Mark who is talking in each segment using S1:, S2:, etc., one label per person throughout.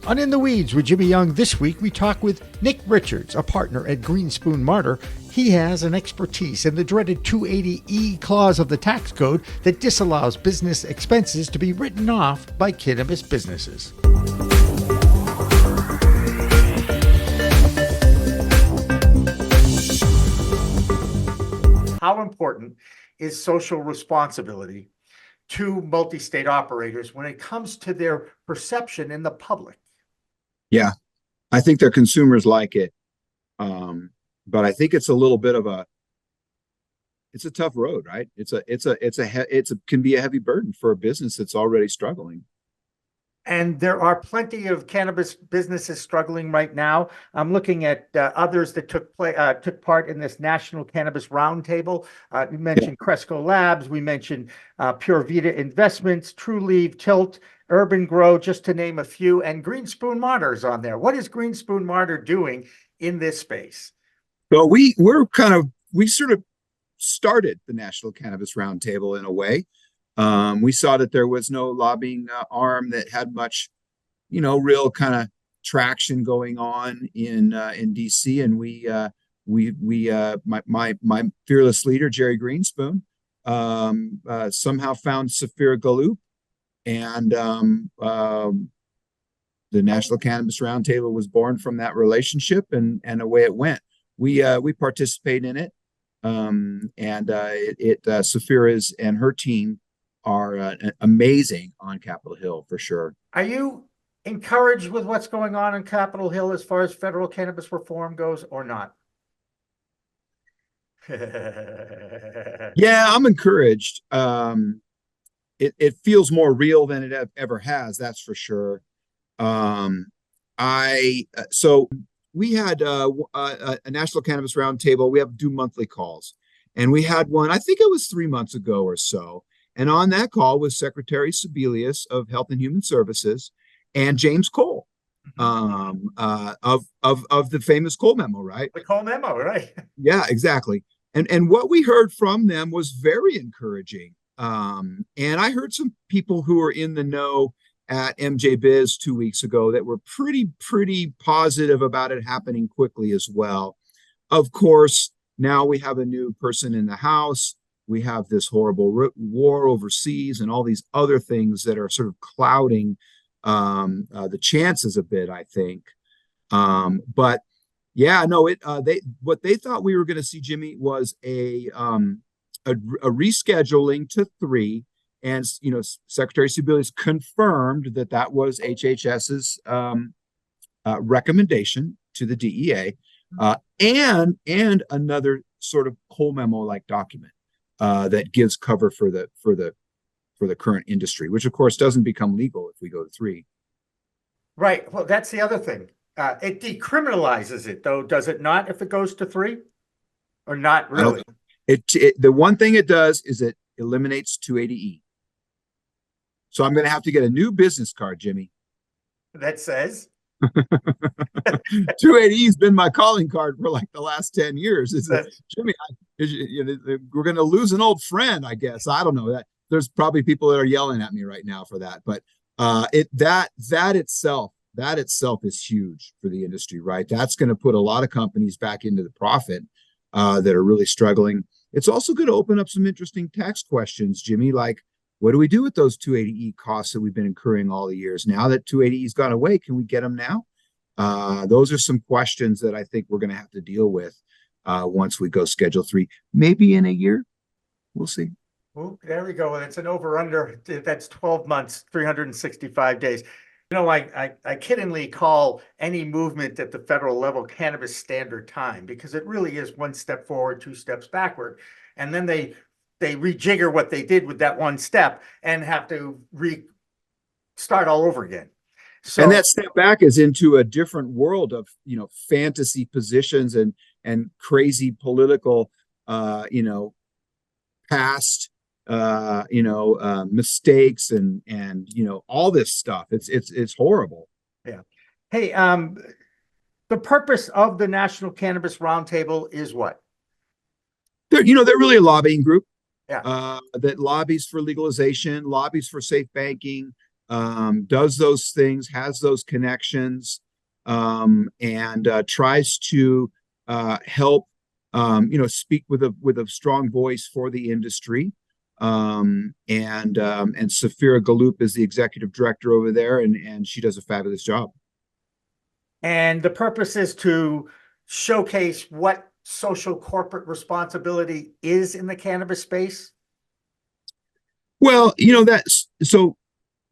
S1: On In the Weeds with Jimmy Young this week, we talk with Nick Richards, a partner at Greenspoon Marder. He has an expertise in the dreaded 280E clause of the tax code that disallows business expenses to be written off by cannabis businesses. How important is social responsibility to multi-state operators when it comes to their perception in the public?
S2: Yeah, I think their consumers like it. But I think it's a little bit of it's a tough road, right? It can be a heavy burden for a business that's already struggling.
S1: And there are plenty of cannabis businesses struggling right now. I'm looking at others that took part in this National Cannabis Roundtable. We mentioned Cresco Labs. We mentioned Pure Vita Investments, TrueLeaf, Tilt, Urban Grow, just to name a few. And Greenspoon Marder is on there. What is Greenspoon Marder doing in this space?
S2: So we sort of started the National Cannabis Roundtable in a way. We saw that there was no lobbying arm that had much, real kind of traction going on in DC, and my fearless leader Jerry Greenspoon somehow found Saphira Galoup, and the National Cannabis Roundtable was born from that relationship, and away it went. We participate in it, and Saphira's and her team are amazing on Capitol Hill for sure.
S1: Are you encouraged with what's going on Capitol Hill as far as federal cannabis reform goes, or not?
S2: Yeah, I'm encouraged. It feels more real than it ever has, that's for sure. So we had a National Cannabis Roundtable. We do monthly calls, and we had one, I think it was 3 months ago or so. And on that call was Secretary Sebelius of Health and Human Services and James Cole, of the famous Cole memo, right?
S1: The Cole memo, right?
S2: Yeah, exactly. And what we heard from them was very encouraging. And I heard some people who were in the know at MJ Biz 2 weeks ago that were pretty positive about it happening quickly as well. Of course, now we have a new person in the House. We have this horrible war overseas and all these other things that are sort of clouding the chances a bit, I think. But yeah, no, what they thought we were going to see, Jimmy, was a rescheduling to 3, and Secretary Sebelius confirmed that was HHS's recommendation to the DEA, and another sort of Cole memo like document that gives cover for the current industry, which of course doesn't become legal if we go to 3.
S1: Right. Well, that's the other thing. It decriminalizes it, though, does it not? If it goes to 3, or not really?
S2: The one thing it does is it eliminates 280E. So I'm going to have to get a new business card, Jimmy.
S1: That says
S2: 280E has been my calling card for like the last 10 years. Jimmy, we're going to lose an old friend, I guess. I don't know. That there's probably people that are yelling at me right now for that, but that itself is huge for the industry, right? That's going to put a lot of companies back into the profit that are really struggling. It's also going to open up some interesting tax questions, Jimmy, like, what do we do with those 280E costs that we've been incurring all the years? Now that 280E's gone away, can we get them now? Those are some questions that I think we're going to have to deal with once we go Schedule 3, maybe in a year. We'll see.
S1: Well, there we go. And it's an over-under. That's 12 months, 365 days. I kiddingly call any movement at the federal level cannabis standard time, because it really is 1 step forward, 2 steps backward. And then they rejigger what they did with that 1 step and have to start all over again. So,
S2: and that step back is into a different world of fantasy positions and crazy political past mistakes and all this stuff. It's horrible.
S1: Yeah. Hey, the purpose of the National Cannabis Roundtable is what?
S2: They're really a lobbying group.
S1: Yeah.
S2: That lobbies for legalization, lobbies for safe banking, does those things, has those connections, and tries to help, speak with a strong voice for the industry. And Safira Galoup is the executive director over there, and she does a fabulous job.
S1: And the purpose is to showcase what social corporate responsibility is in the cannabis space.
S2: Well, that's so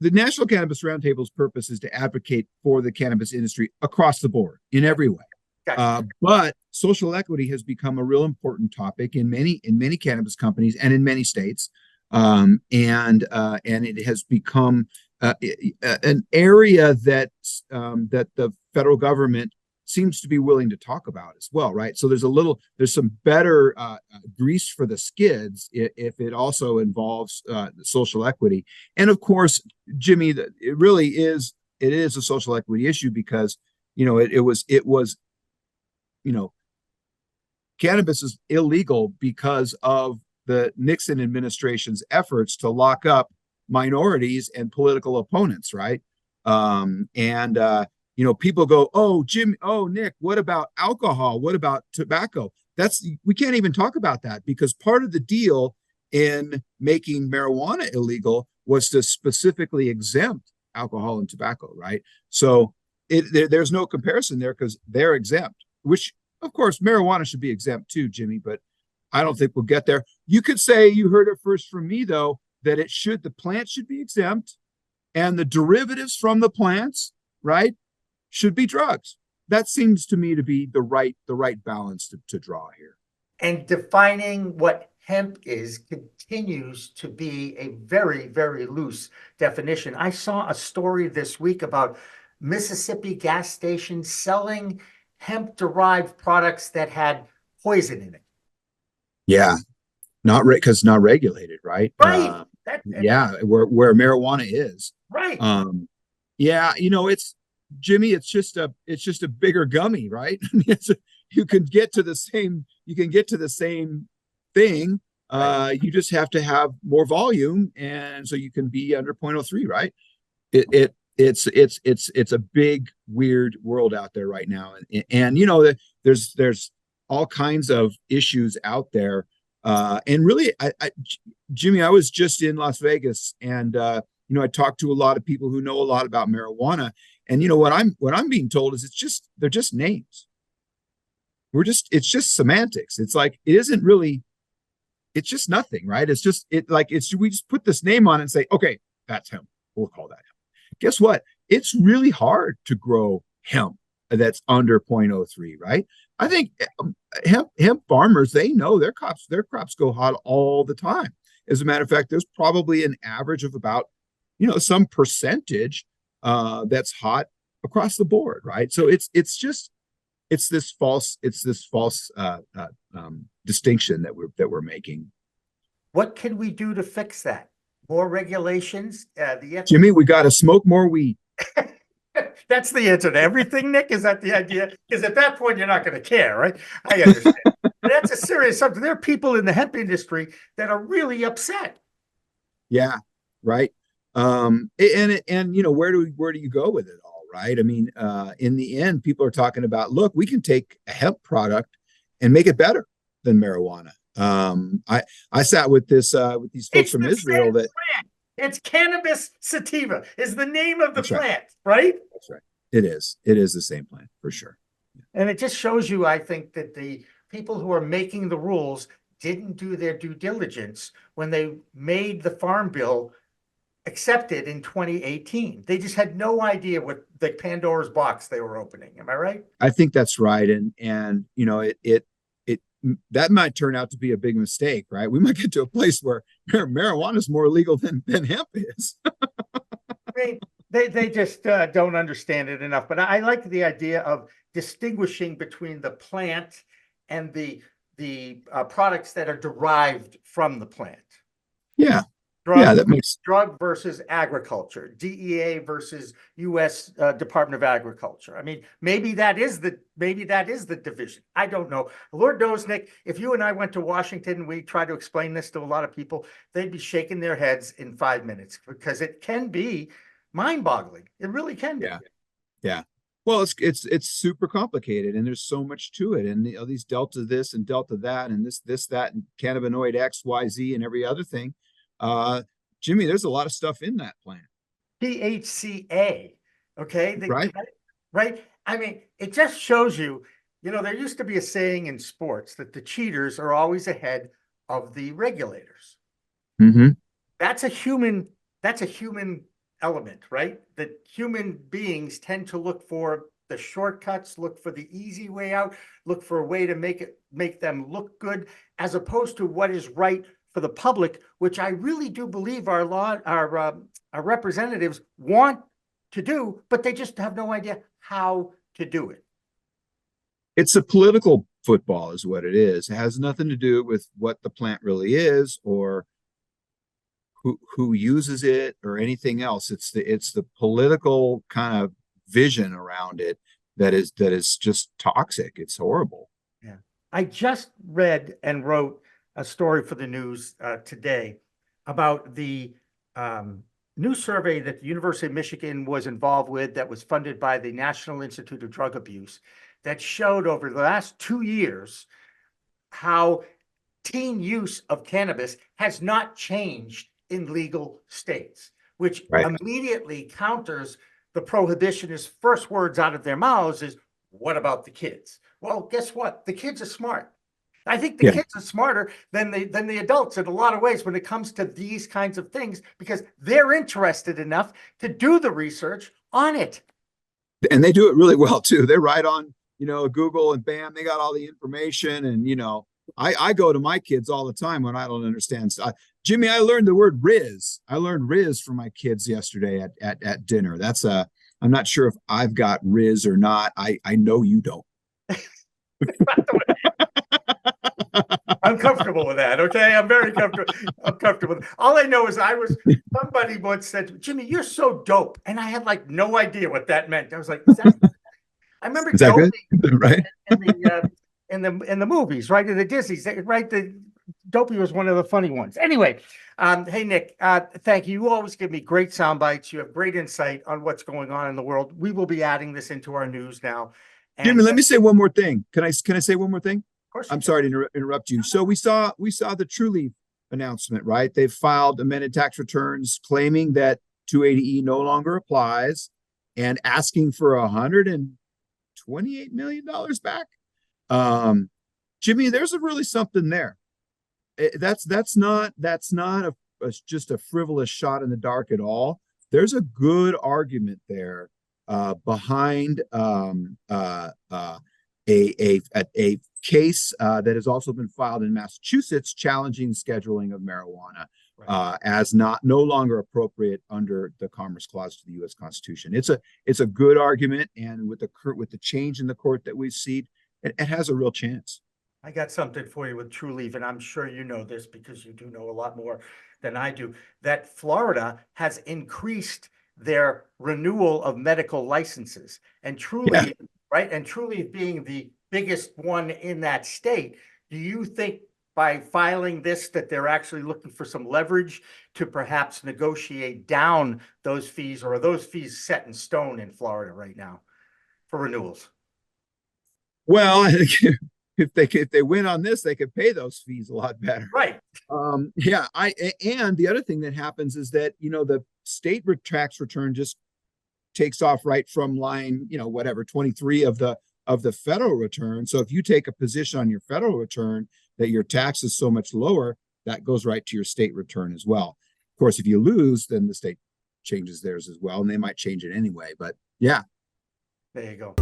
S2: the National Cannabis Roundtable's purpose is to advocate for the cannabis industry across the board in every way.
S1: Gotcha.
S2: But social equity has become a real important topic in many cannabis companies and in many states, and it has become an area that the federal government seems to be willing to talk about as well, right? So there's some better grease for the skids if it also involves social equity. And of course, Jimmy, it is a social equity issue because it was cannabis is illegal because of the Nixon administration's efforts to lock up minorities and political opponents, right? People go, "Oh, Jim, oh, Nick, what about alcohol? What about tobacco?" We can't even talk about that because part of the deal in making marijuana illegal was to specifically exempt alcohol and tobacco, right? So there's no comparison there because they're exempt, which of course marijuana should be exempt too, Jimmy, but I don't think we'll get there. You could say you heard it first from me though, that the plant should be exempt and the derivatives from the plants, right, should be drugs. That seems to me to be the right balance to draw here.
S1: And defining what hemp is continues to be a very, very loose definition. I saw a story this week about Mississippi gas stations selling hemp-derived products that had poison in it.
S2: Yeah, because not regulated, right?
S1: Right.
S2: Where marijuana is.
S1: Right.
S2: Yeah, it's Jimmy, it's just a bigger gummy, right? You can get to the same thing. Right. You just have to have more volume, and so you can be under 0.03, right? It's a big weird world out there right now, and there's all kinds of issues out there, and really, Jimmy, I was just in Las Vegas, and I talked to a lot of people who know a lot about marijuana, and what I'm being told is they're just names. It's just semantics. It's like it isn't really. It's just nothing, right? We just put this name on it and say, okay, that's hemp. We'll call that hemp. Guess what? It's really hard to grow hemp that's under 0.03, right? I think hemp farmers, they know their crops go hot all the time. As a matter of fact, there's probably an average of about, some percentage that's hot across the board, right? So it's this false distinction that we're making.
S1: What can we do to fix that? More regulations?
S2: Jimmy, we got to smoke more weed.
S1: That's the answer to everything, Nick. Is that the idea? Because at that point, you're not going to care, right? I understand. That's a serious subject. There are people in the hemp industry that are really upset.
S2: Yeah, right. And where do you go with it all, right? I mean, in the end, people are talking about, look, we can take a hemp product and make it better than marijuana. I sat with these folks from Israel that.
S1: It's cannabis sativa is the name of the plant,
S2: right? That's right. It is the same plant for sure.
S1: And it just shows you, I think, that the people who are making the rules didn't do their due diligence when they made the Farm Bill accepted in 2018. They just had no idea what the Pandora's box they were opening. Am I right?
S2: I think that's right. And that might turn out to be a big mistake, right? We might get to a place where marijuana is more illegal than hemp is.
S1: They just don't understand it enough. But I like the idea of distinguishing between the plant and the products that are derived from the plant.
S2: Yeah.
S1: Drug versus agriculture, DEA versus U.S. Department of Agriculture. I mean, maybe that is the division. I don't know. Lord knows, Nick, if you and I went to Washington and we tried to explain this to a lot of people, they'd be shaking their heads in 5 minutes because it can be mind-boggling. It really can be.
S2: Yeah. Yeah. Well, it's super complicated, and there's so much to it, and these delta this and delta that, and this that, and cannabinoid X, Y, Z, and every other thing. Jimmy, there's a lot of stuff in that plant.
S1: THCA, okay?
S2: Right?
S1: Right? I mean, it just shows you, there used to be a saying in sports that the cheaters are always ahead of the regulators.
S2: Mm-hmm.
S1: That's a human element, right? That human beings tend to look for the shortcuts, look for the easy way out, look for a way to make them look good, as opposed to what is right for the public, which I really do believe our representatives want to do, but they just have no idea how to do it.
S2: It's a political football, is what it is. It has nothing to do with what the plant really is, or who uses it, or anything else. It's the political kind of vision around it that is just toxic. It's horrible.
S1: Yeah. I just read and wrote a story for the news today about the new survey that the University of Michigan was involved with, that was funded by the National Institute of Drug Abuse, that showed over the last 2 years how teen use of cannabis has not changed in legal states, which
S2: Right.
S1: immediately counters the prohibitionist first words out of their mouths is, what about the kids? Well, guess what? The kids are smart. I think the kids are smarter than the adults in a lot of ways when it comes to these kinds of things, because they're interested enough to do the research on it.
S2: And they do it really well too. They're right on, Google, and bam, they got all the information. And I go to my kids all the time when I don't understand stuff. Jimmy, I learned the word Riz. I learned Riz from my kids yesterday at dinner. I'm not sure if I've got Riz or not. I know you don't.
S1: I'm comfortable with that. Okay. I'm very comfortable. I'm comfortable with it. All I know is somebody once said, Jimmy, you're so dope. And I had like no idea what that meant. I was like, I remember
S2: Is that good? Right.
S1: in the movies, right? In the Disney's, right? The Dopey was one of the funny ones. Anyway, hey, Nick, thank you. You always give me great sound bites. You have great insight on what's going on in the world. We will be adding this into our news now.
S2: Jimmy, let me say one more thing. Can I say one more thing?
S1: Of course.
S2: I'm sorry to interrupt you. So we saw the Trulieve announcement, right? They've filed amended tax returns claiming that 280E no longer applies, and asking for $128 million back. Jimmy, there's really something there. That's not just a frivolous shot in the dark at all. There's a good argument there behind a case that has also been filed in Massachusetts challenging scheduling of marijuana as no longer appropriate under the Commerce Clause to the U.S. Constitution. It's a good argument, and with the change in the court that we've seen, it has a real chance.
S1: I got something for you with Trulieve, and I'm sure you know this because you do know a lot more than I do, that Florida has increased their renewal of medical licenses, and Trulieve, right? And Trulieve being the biggest one in that state, do you think by filing this that they're actually looking for some leverage to perhaps negotiate down those fees, or are those fees set in stone in Florida right now for renewals?
S2: Well, if they win on this, they could pay those fees a lot better.
S1: Right.
S2: And the other thing that happens is that, the state tax return just takes off right from line, 23 of the federal return. So if you take a position on your federal return that your tax is so much lower, that goes right to your state return as well. Of course, if you lose, then the state changes theirs as well, and they might change it anyway. But yeah.
S1: There you go.